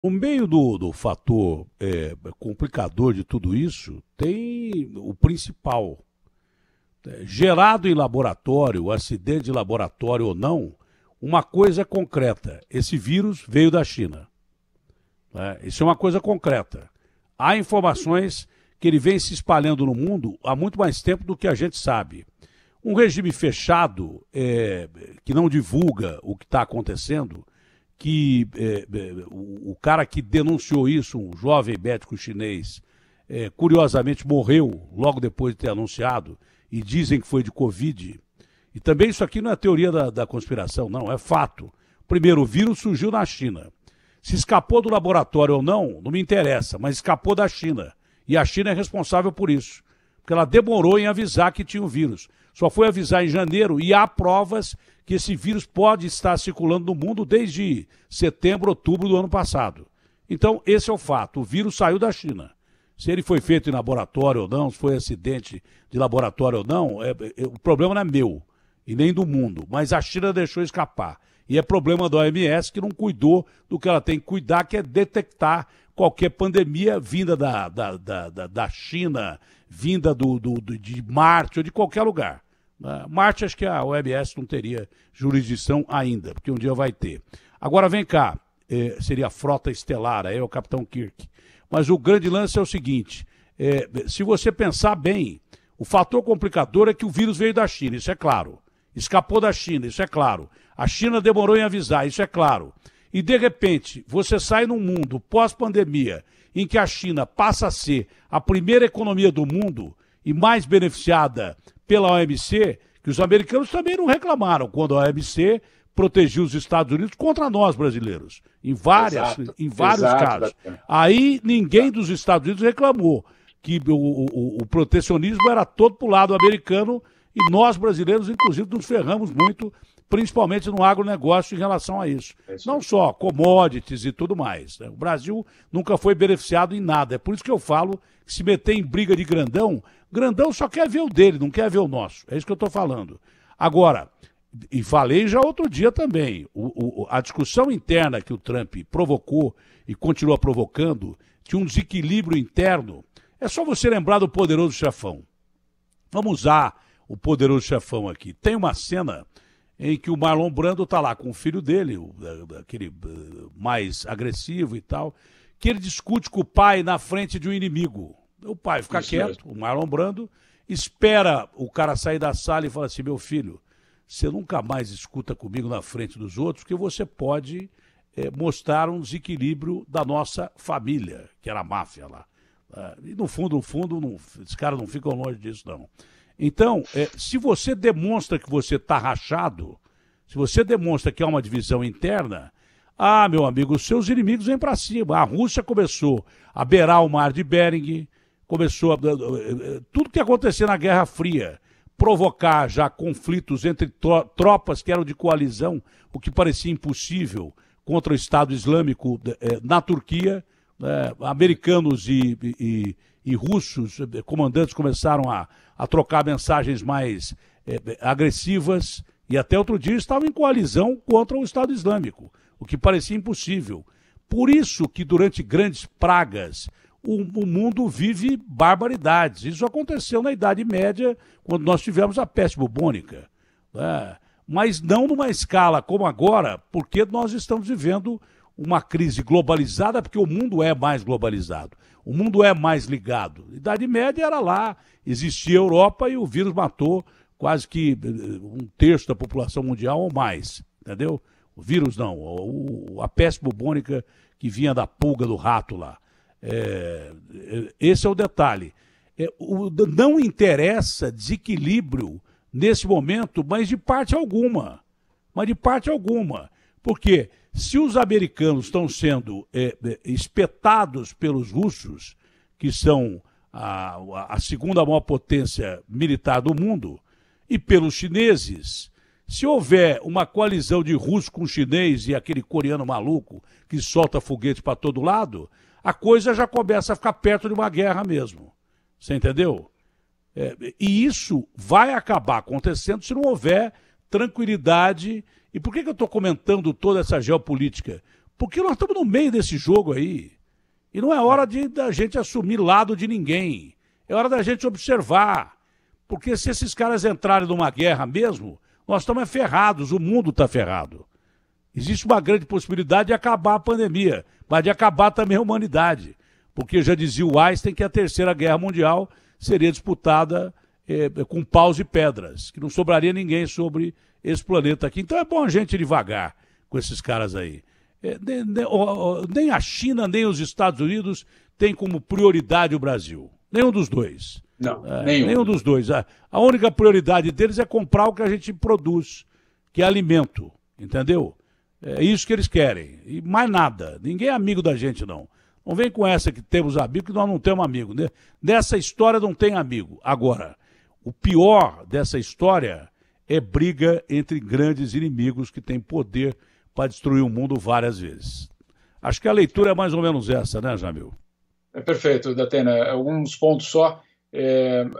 No meio do fator complicador de tudo isso, tem o principal. Gerado em laboratório, acidente de laboratório ou não, uma coisa é concreta: esse vírus veio da China. Isso é uma coisa concreta. Há informações que ele vem se espalhando no mundo há muito mais tempo do que a gente sabe. Um regime fechado, que não divulga o que está acontecendo, que o cara que denunciou isso, um jovem médico chinês, curiosamente morreu logo depois de ter anunciado, e dizem que foi de Covid. E também isso aqui não é teoria da conspiração, não, é fato. Primeiro, o vírus surgiu na China. Se escapou do laboratório ou não, não me interessa, mas escapou da China. E a China é responsável por isso, porque ela demorou em avisar que tinha o vírus. Só foi avisar em janeiro e há provas que esse vírus pode estar circulando no mundo desde setembro, outubro do ano passado. Então, esse é o fato. O vírus saiu da China. Se ele foi feito em laboratório ou não, se foi acidente de laboratório ou não, o problema não é meu e nem do mundo. Mas a China deixou escapar. E é problema da OMS que não cuidou do que ela tem que cuidar, que é detectar qualquer pandemia vinda da China, vinda de Marte ou de qualquer lugar. Marte, acho que a OMS não teria jurisdição ainda, porque um dia vai ter. Agora vem cá, seria a frota estelar, aí é o Capitão Kirk. Mas o grande lance é o seguinte, se você pensar bem, o fator complicador é que o vírus veio da China, isso é claro. Escapou da China, isso é claro. A China demorou em avisar, isso é claro. E, de repente, você sai num mundo pós-pandemia em que a China passa a ser a primeira economia do mundo e mais beneficiada pela OMC, que os americanos também não reclamaram quando a OMC protegiu os Estados Unidos contra nós, brasileiros, em vários casos. Aí ninguém dos Estados Unidos reclamou que o protecionismo era todo para o lado americano e nós, brasileiros, inclusive, nos ferramos muito, principalmente no agronegócio em relação a isso. Não só commodities e tudo mais. O Brasil nunca foi beneficiado em nada. É por isso que eu falo que se meter em briga de grandão, grandão só quer ver o dele, não quer ver o nosso. É isso que eu estou falando. Agora, e falei já outro dia também, a discussão interna que o Trump provocou e continua provocando, tinha um desequilíbrio interno. É só você lembrar do Poderoso Chefão. Vamos usar o Poderoso Chefão aqui. Tem uma cena em que o Marlon Brando está lá com o filho dele, aquele mais agressivo e tal, que ele discute com o pai na frente de um inimigo. O pai fica quieto, o Marlon Brando, espera o cara sair da sala e fala assim: meu filho, você nunca mais escuta comigo na frente dos outros, porque você pode mostrar um desequilíbrio da nossa família, que era a máfia lá. E no fundo, esses caras não ficam longe disso, não. Então, se você demonstra que você está rachado, se você demonstra que há uma divisão interna, meu amigo, os seus inimigos vêm para cima. A Rússia começou a beirar o mar de Bering, começou tudo que acontecia na Guerra Fria, provocar já conflitos entre tropas que eram de coalizão, o que parecia impossível contra o Estado Islâmico na Turquia. Americanos e russos, comandantes, começaram a trocar mensagens mais agressivas e até outro dia estavam em coalizão contra o Estado Islâmico, o que parecia impossível. Por isso que durante grandes pragas o mundo vive barbaridades. Isso aconteceu na Idade Média, quando nós tivemos a peste bubônica. Mas não numa escala como agora, porque nós estamos vivendo uma crise globalizada, porque o mundo é mais globalizado, o mundo é mais ligado. Idade Média era lá, existia a Europa e o vírus matou quase que um terço da população mundial ou mais, entendeu? O vírus não, a peste bubônica que vinha da pulga do rato lá. Esse é o detalhe. Não interessa desequilíbrio nesse momento, mas de parte alguma. Porque se os americanos estão sendo espetados pelos russos, que são a segunda maior potência militar do mundo, e pelos chineses, se houver uma coalizão de russo com chinês e aquele coreano maluco que solta foguete para todo lado, a coisa já começa a ficar perto de uma guerra mesmo. Você entendeu? E isso vai acabar acontecendo se não houver tranquilidade. E por que eu estou comentando toda essa geopolítica? Porque nós estamos no meio desse jogo aí. E não é hora da gente assumir lado de ninguém. É hora da gente observar. Porque se esses caras entrarem numa guerra mesmo, nós estamos ferrados, o mundo está ferrado. Existe uma grande possibilidade de acabar a pandemia, mas de acabar também a humanidade. Porque já dizia o Einstein que a Terceira Guerra Mundial seria disputada com paus e pedras, que não sobraria ninguém sobre esse planeta aqui. Então é bom a gente ir devagar com esses caras aí. Nem a China, nem os Estados Unidos têm como prioridade o Brasil. Nenhum dos dois. Não, nenhum dos dois. A única prioridade deles é comprar o que a gente produz, que é alimento, entendeu? É isso que eles querem. E mais nada. Ninguém é amigo da gente, não. Não vem com essa que temos amigo, que nós não temos amigo. Nessa história não tem amigo. Agora, o pior dessa história é briga entre grandes inimigos que têm poder para destruir o mundo várias vezes. Acho que a leitura é mais ou menos essa, né, Jamil? É perfeito, Datena. Alguns pontos só.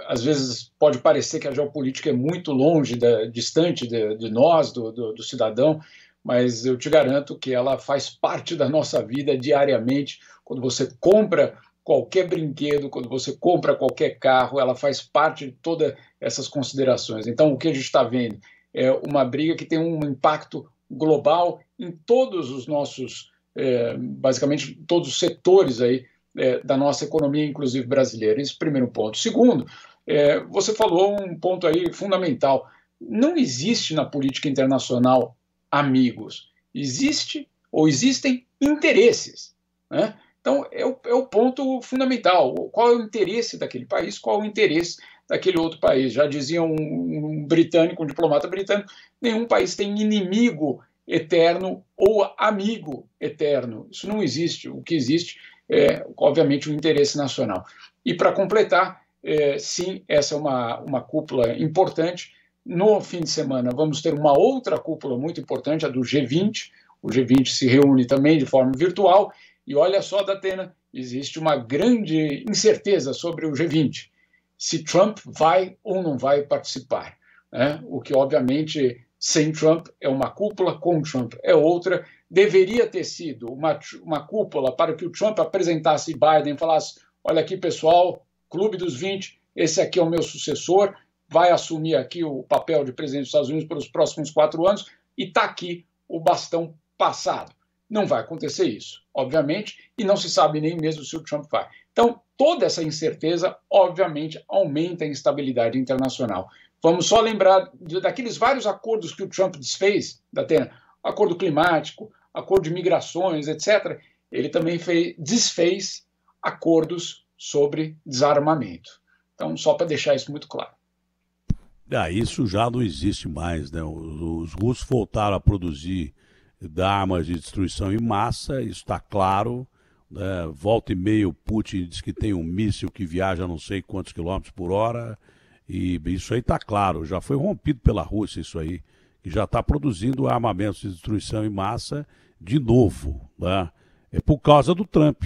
Às vezes pode parecer que a geopolítica é muito longe, distante de nós, do cidadão, mas eu te garanto que ela faz parte da nossa vida diariamente. Quando você compra qualquer brinquedo, quando você compra qualquer carro, ela faz parte de todas essas considerações. Então, o que a gente está vendo é uma briga que tem um impacto global em todos os nossos, basicamente, todos os setores aí da nossa economia, inclusive brasileira. Esse é o primeiro ponto. Segundo, você falou um ponto aí fundamental. Não existe na política internacional amigos. Existem interesses, né? Então, é o ponto fundamental. Qual é o interesse daquele país, qual é o interesse daquele outro país? Já dizia um britânico, um diplomata britânico, nenhum país tem inimigo eterno ou amigo eterno. Isso não existe. O que existe é, obviamente, o interesse nacional. E, para completar, sim, essa é uma cúpula importante. No fim de semana, vamos ter uma outra cúpula muito importante, a do G20. O G20 se reúne também de forma virtual. E olha só, Datena, existe uma grande incerteza sobre o G20. Se Trump vai ou não vai participar, né? O que, obviamente, sem Trump é uma cúpula, com Trump é outra. Deveria ter sido uma cúpula para que o Trump apresentasse Biden e falasse: olha aqui, pessoal, Clube dos 20, esse aqui é o meu sucessor, vai assumir aqui o papel de presidente dos Estados Unidos pelos próximos 4 anos e está aqui o bastão passado. Não vai acontecer isso, obviamente, e não se sabe nem mesmo se o Trump vai. Então, toda essa incerteza, obviamente, aumenta a instabilidade internacional. Vamos só lembrar daqueles vários acordos que o Trump desfez, Datena, acordo climático, acordo de migrações, etc. Ele também desfez acordos sobre desarmamento. Então, só para deixar isso muito claro. Isso já não existe mais, né? Os russos voltaram a produzir armas de destruição em massa, isso está claro. Né? Volta e meia o Putin diz que tem um míssil que viaja não sei quantos quilômetros por hora, e isso aí está claro, já foi rompido pela Rússia isso aí, que já está produzindo armamentos de destruição em massa de novo. Né? É por causa do Trump.